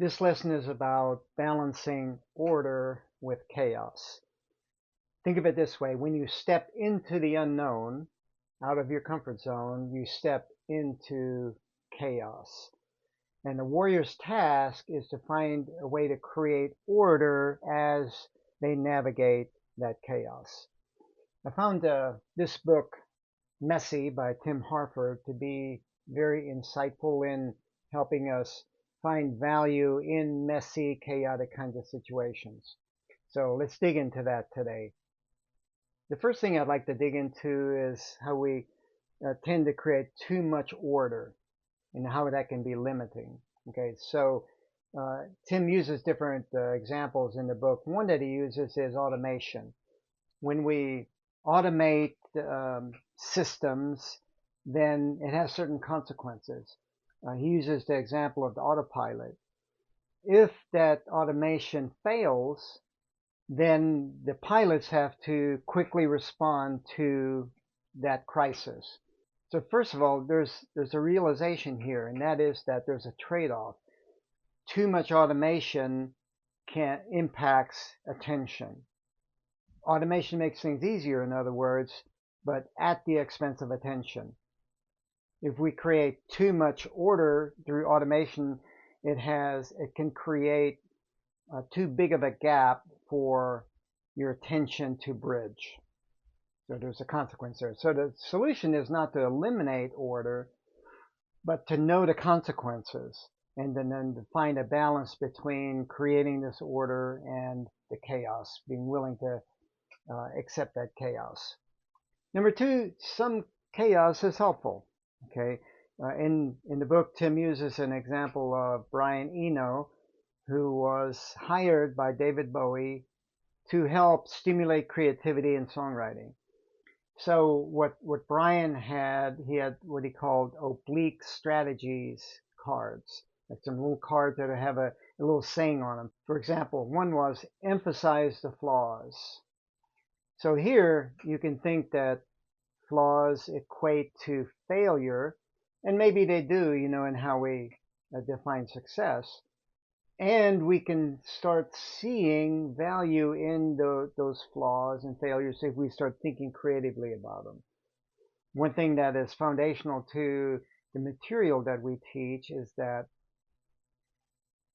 This lesson is about balancing order with chaos. Think of it this way. When you step into the unknown, out of your comfort zone, you step into chaos. And the warrior's task is to find a way to create order as they navigate that chaos. I found this book, Messy by Tim Harford, to be very insightful in helping us find value in messy, chaotic kinds of situations. So let's dig into that today. The first thing I'd like to dig into is how we tend to create too much order and how that can be limiting. Okay, so Tim uses different examples in the book. One that he uses is automation. When we automate systems, then it has certain consequences. He uses the example of the autopilot. If that automation fails, then the pilots have to quickly respond to that crisis. So first of all, there's a realization here, and that is that there's a trade-off. Too much automation can impacts attention. Automation makes things easier, in other words, but at the expense of attention. If we create too much order through automation, it can create too big of a gap for your attention to bridge. So there's a consequence there. So the solution is not to eliminate order, but to know the consequences and then to find a balance between creating this order and the chaos, being willing to accept that chaos. Number two, some chaos is helpful. Okay, in the book, Tim uses an example of Brian Eno, who was hired by David Bowie to help stimulate creativity in songwriting. So what Brian had, he had what he called oblique strategies cards, like some little cards that have a little saying on them. For example, one was emphasize the flaws. So here you can think that flaws equate to failure, and maybe they do, in how we define success. And we can start seeing value in those flaws and failures if we start thinking creatively about them. One thing that is foundational to the material that we teach is that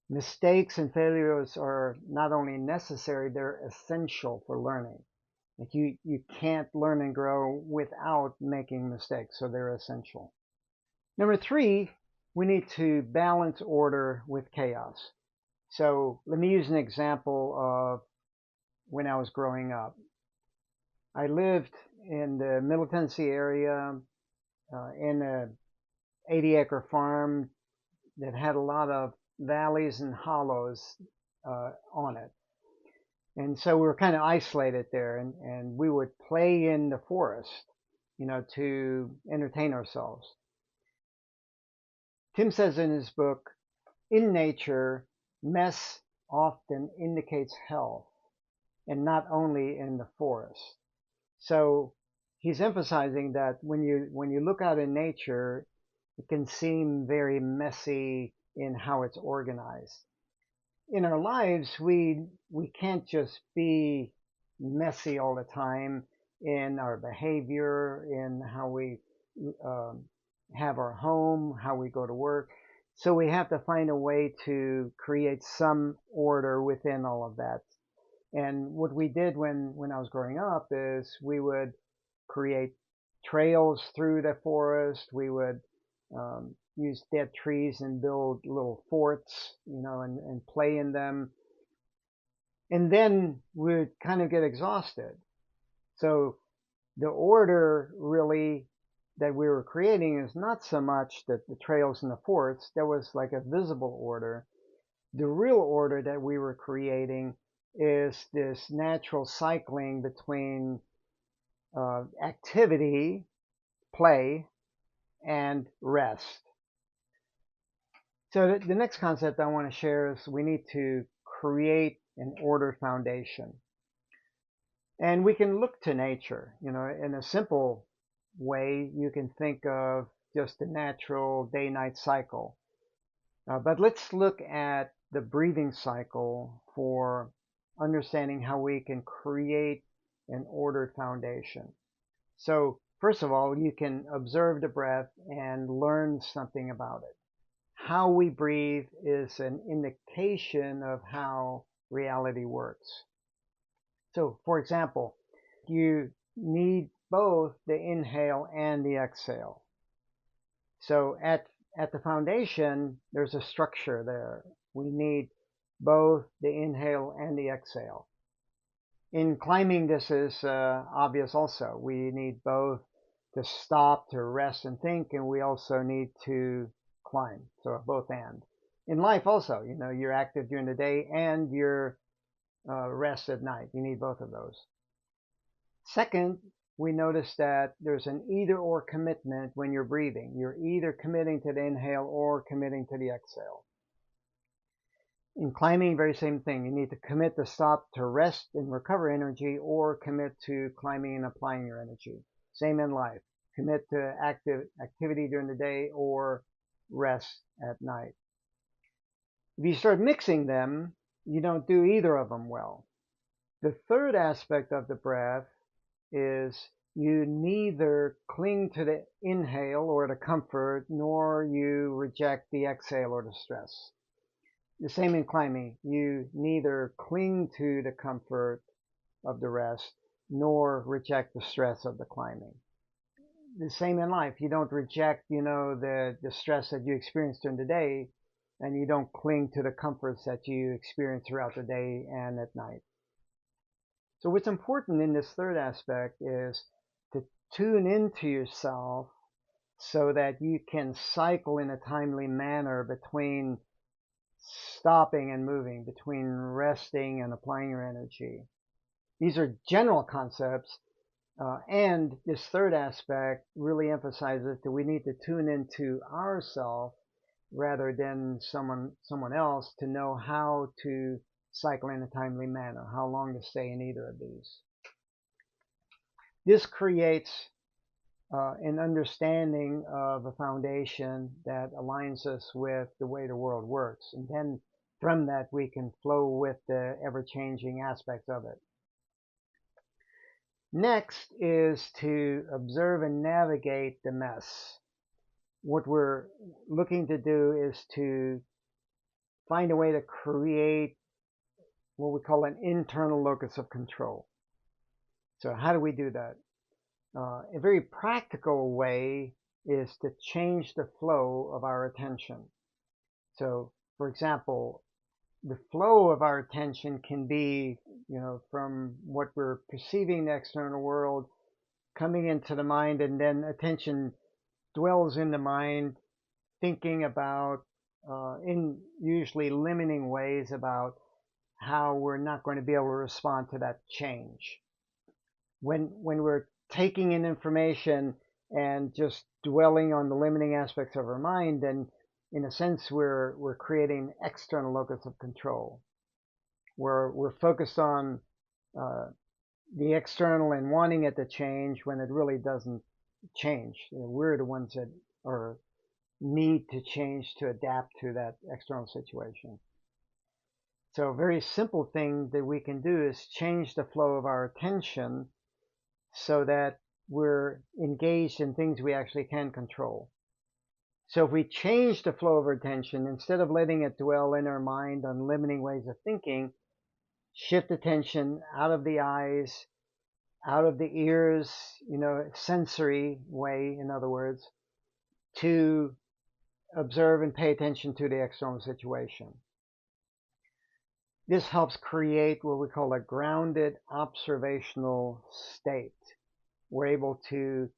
mistakes and failures are not only necessary, they're essential for learning. Like you can't learn and grow without making mistakes, so they're essential. Number three, we need to balance order with chaos. So let me use an example of when I was growing up. I lived in the Middle Tennessee area in a 80-acre farm that had a lot of valleys and hollows on it. And so we were kind of isolated there, and we would play in the forest, to entertain ourselves. Tim says in his book, in nature, mess often indicates health, and not only in the forest. So he's emphasizing that when you look out in nature, it can seem very messy in how it's organized. In our lives, we can't just be messy all the time in our behavior, in how we um, have our home, how we go to work. So we have to find a way to create some order within all of that. And what we did when I was growing up is we would create trails through the forest. We would use dead trees and build little forts, and play in them. And then we'd kind of get exhausted. So the order really that we were creating is not so much that the trails and the forts. There was like a visible order. The real order that we were creating is this natural cycling between activity, play, and rest. So the next concept I want to share is we need to create an order foundation. And we can look to nature, in a simple way. You can think of just the natural day-night cycle. But let's look at the breathing cycle for understanding how we can create an ordered foundation. So first of all, you can observe the breath and learn something about it. How we breathe is an indication of how reality works. So for example, you need both the inhale and the exhale. So at the foundation, there's a structure there. We need both the inhale and the exhale. In climbing, this is obvious also. We need both to stop, to rest and think, and we also need to climb. So both and. In life also, you're active during the day and you're rest at night. You need both of those. Second, we notice that there's an either or commitment when you're breathing. You're either committing to the inhale or committing to the exhale. In climbing, very same thing. You need to commit to stop to rest and recover energy or commit to climbing and applying your energy. Same in life. Commit to activity during the day or rest at night. If you start mixing them, you don't do either of them well. The third aspect of the breath is you neither cling to the inhale or the comfort, nor you reject the exhale or the stress. The same in climbing. You neither cling to the comfort of the rest, nor reject the stress of the climbing. The same in life. You don't reject, the stress that you experience during the day, and you don't cling to the comforts that you experience throughout the day and at night. So what's important in this third aspect is to tune into yourself so that you can cycle in a timely manner between stopping and moving, between resting and applying your energy. These are general concepts, and this third aspect really emphasizes that we need to tune into ourselves rather than someone else to know how to cycle in a timely manner, how long to stay in either of these. This creates an understanding of a foundation that aligns us with the way the world works. And then from that, we can flow with the ever-changing aspects of it. Next is to observe and navigate the mess. What we're looking to do is to find a way to create what we call an internal locus of control. So how do we do that? A very practical way is to change the flow of our attention. So, for example, the flow of our attention can be, from what we're perceiving in the external world coming into the mind, and then attention dwells in the mind, thinking about, in usually limiting ways, about how we're not going to be able to respond to that change. When we're taking in information and just dwelling on the limiting aspects of our mind, then in a sense we're creating external locus of control. We're focused on the external and wanting it to change when it really doesn't change. We're the ones that are need to change to adapt to that external situation. So a very simple thing that we can do is change the flow of our attention so that we're engaged in things we actually can control. So if we change the flow of our attention, instead of letting it dwell in our mind on limiting ways of thinking, shift attention out of the eyes, out of the ears, sensory way, in other words, to observe and pay attention to the external situation. This helps create what we call a grounded observational state. We're able to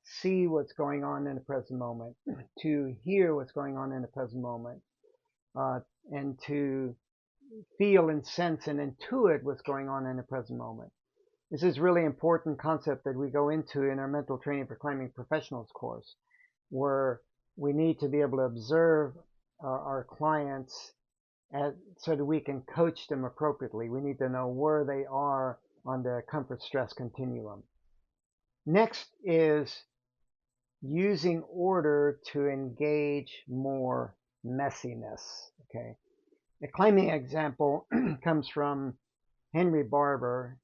see what's going on in the present moment, to hear what's going on in the present moment, and to feel and sense and intuit what's going on in the present moment. This is really important concept that we go into in our mental training for climbing professionals course, where we need to be able to observe our clients so that we can coach them appropriately. We need to know where they are on the comfort stress continuum. Next is using order to engage more messiness. Okay, the climbing example comes from Henry Barber,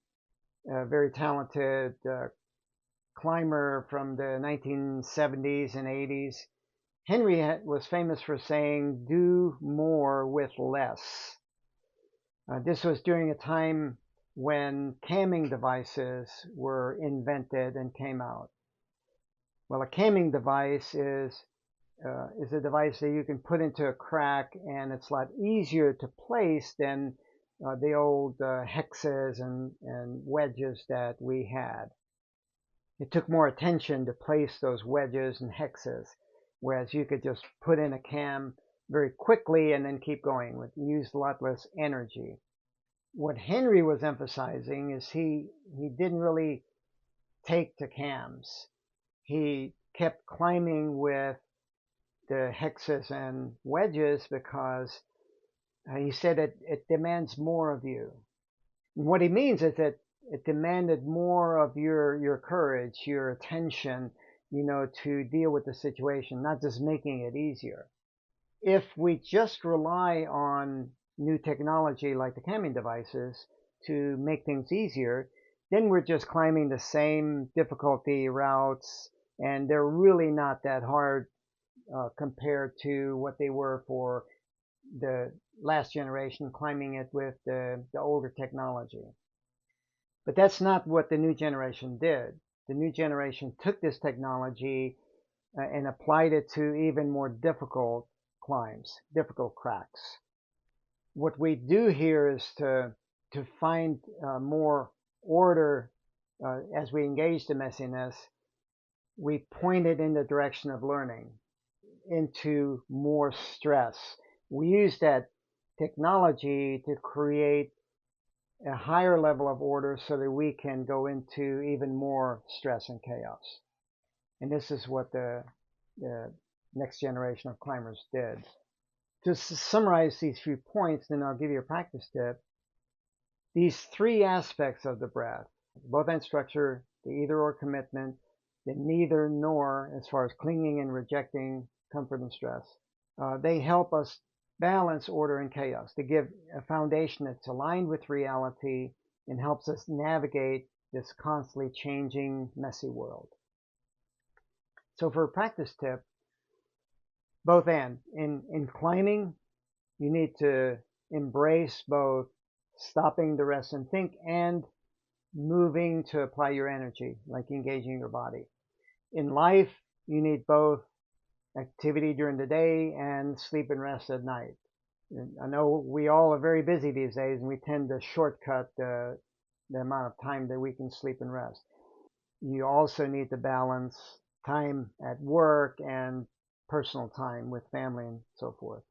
a very talented climber from the 1970s and 80s. Henry was famous for saying, "Do more with less." This was during a time when camming devices were invented and came out. Well, a camming device is a device that you can put into a crack, and it's a lot easier to place than the old hexes and wedges that we had. It took more attention to place those wedges and hexes, whereas you could just put in a cam very quickly and then keep going. It used a lot less energy. What Henry was emphasizing is he didn't really take to cams. He kept climbing with the hexes and wedges because he said it demands more of you. And what he means is that it demanded more of your courage, your attention, to deal with the situation, not just making it easier. If we just rely on new technology like the camming devices to make things easier, then we're just climbing the same difficulty routes, and they're really not that hard compared to what they were for the last generation climbing it with the older technology. But that's not what the new generation did. The new generation took this technology and applied it to even more difficult climbs, difficult cracks. What we do here is to find more order as we engage the messiness. We point it in the direction of learning, into more stress. We use that technology to create a higher level of order so that we can go into even more stress and chaos. And this is what the next generation of climbers did. To summarize these few points, then I'll give you a practice tip. These three aspects of the breath, both end structure, the either or commitment, the neither nor as far as clinging and rejecting comfort and stress, they help us balance order and chaos. They give a foundation that's aligned with reality and helps us navigate this constantly changing, messy world. So for a practice tip, both and. In climbing, you need to embrace both stopping to rest and think and moving to apply your energy, like engaging your body. In life, you need both activity during the day and sleep and rest at night. And I know we all are very busy these days, and we tend to shortcut the amount of time that we can sleep and rest. You also need to balance time at work and personal time with family and so forth.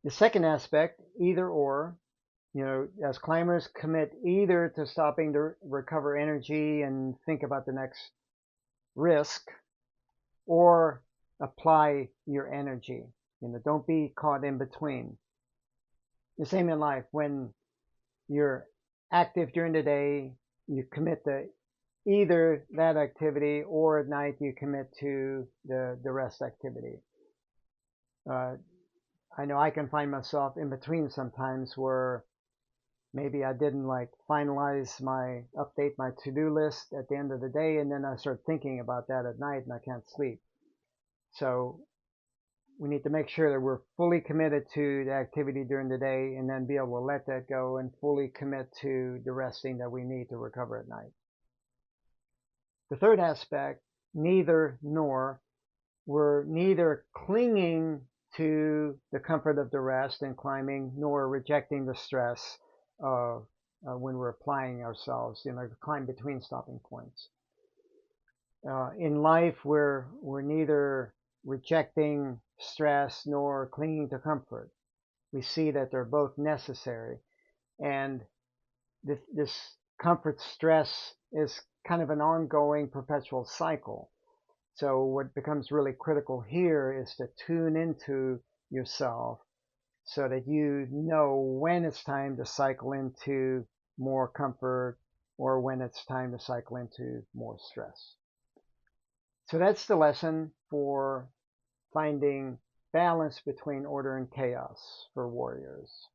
The second aspect, either or, as climbers, commit either to stopping to recover energy and think about the next risk, or apply your energy. Don't be caught in between. The same in life. When you're active during the day, you commit to either that activity, or at night you commit to the rest activity. I know I can find myself in between sometimes where maybe I didn't finalize update my to-do list at the end of the day, and then I start thinking about that at night and I can't sleep. So we need to make sure that we're fully committed to the activity during the day and then be able to let that go and fully commit to the resting that we need to recover at night. The third aspect, neither nor, we're neither clinging to the comfort of the rest and climbing nor rejecting the stress of when we're applying ourselves, to climb between stopping points. In life, we're neither rejecting stress nor clinging to comfort. We see that they're both necessary, and this comfort stress is kind of an ongoing perpetual cycle. So what becomes really critical here is to tune into yourself so that you know when it's time to cycle into more comfort or when it's time to cycle into more stress. So that's the lesson for finding balance between order and chaos for warriors.